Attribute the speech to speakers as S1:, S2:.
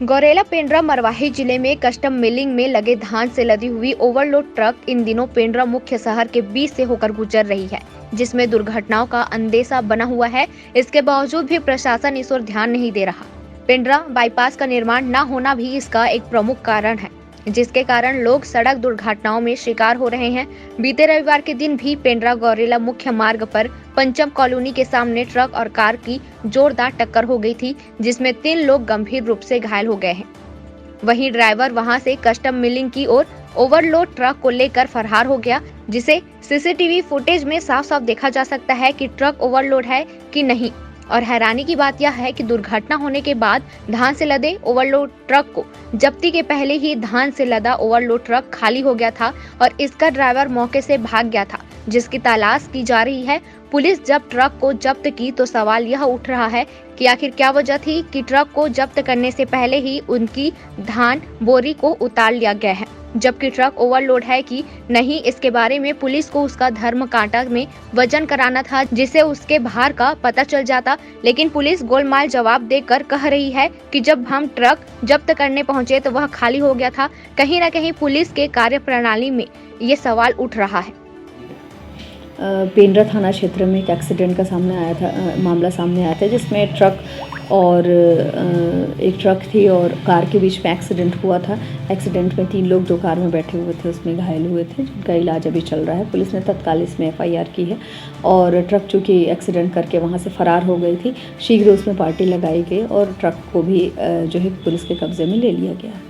S1: गौरेला पेंड्रा मरवाही जिले में custom milling में लगे धान से लदी हुई ओवरलोड ट्रक इन दिनों पेंड्रा मुख्य शहर के बीच से होकर गुजर रही है, जिसमें दुर्घटनाओं का अंदेशा बना हुआ है। इसके बावजूद भी प्रशासन इस ओर ध्यान नहीं दे रहा। पेंड्रा बाईपास का निर्माण न होना भी इसका एक प्रमुख कारण है, जिसके कारण लोग सड़क दुर्घटनाओं में शिकार हो रहे हैं। बीते रविवार के दिन भी पेंड्रा गौरेला मुख्य मार्ग पर पंचम कॉलोनी के सामने ट्रक और कार की जोरदार टक्कर हो गई थी, जिसमें 3 लोग गंभीर रूप से घायल हो गए हैं। वहीं ड्राइवर वहां से कस्टम मिलिंग की ओर ओवरलोड ट्रक को लेकर फरार हो गया, जिसे सीसीटीवी फुटेज में साफ साफ देखा जा सकता है कि ट्रक ओवरलोड है कि नहीं। और हैरानी की बात यह है कि दुर्घटना होने के बाद धान से लदे ओवरलोड ट्रक को जब्ती के पहले ही धान से लदा ओवरलोड ट्रक खाली हो गया था और इसका ड्राइवर मौके से भाग गया था, जिसकी तलाश की जा रही है। पुलिस जब ट्रक को जब्त की तो सवाल यह उठ रहा है कि आखिर क्या वजह थी कि ट्रक को जब्त करने से पहले ही उनकी धान बोरी को उतार लिया गया है, जबकि ट्रक ओवरलोड है कि नहीं। इसके बारे में पुलिस को उसका धर्म कांटा में वजन कराना था, जिससे उसके भार का पता चल जाता, लेकिन पुलिस गोलमाल जवाब देकर कह रही है कि जब हम ट्रक जब्त करने पहुंचे तो वह खाली हो गया था। कहीं न कहीं पुलिस के कार्यप्रणाली में ये सवाल उठ रहा है।
S2: पेंड्रा थाना क्षेत्र में एक एक्सीडेंट का मामला सामने आया था, जिसमें ट्रक और एक ट्रक थी और कार के बीच में एक्सीडेंट हुआ था। एक्सीडेंट में 3 लोग जो कार में बैठे हुए थे उसमें घायल हुए थे, जिनका इलाज अभी चल रहा है। पुलिस ने तत्काल इसमें FIR की है और ट्रक चूँकि एक्सीडेंट करके वहाँ से फरार हो गई थी, शीघ्र उसमें पार्टी लगाई गई और ट्रक को भी जो है पुलिस के कब्जे में ले लिया गया।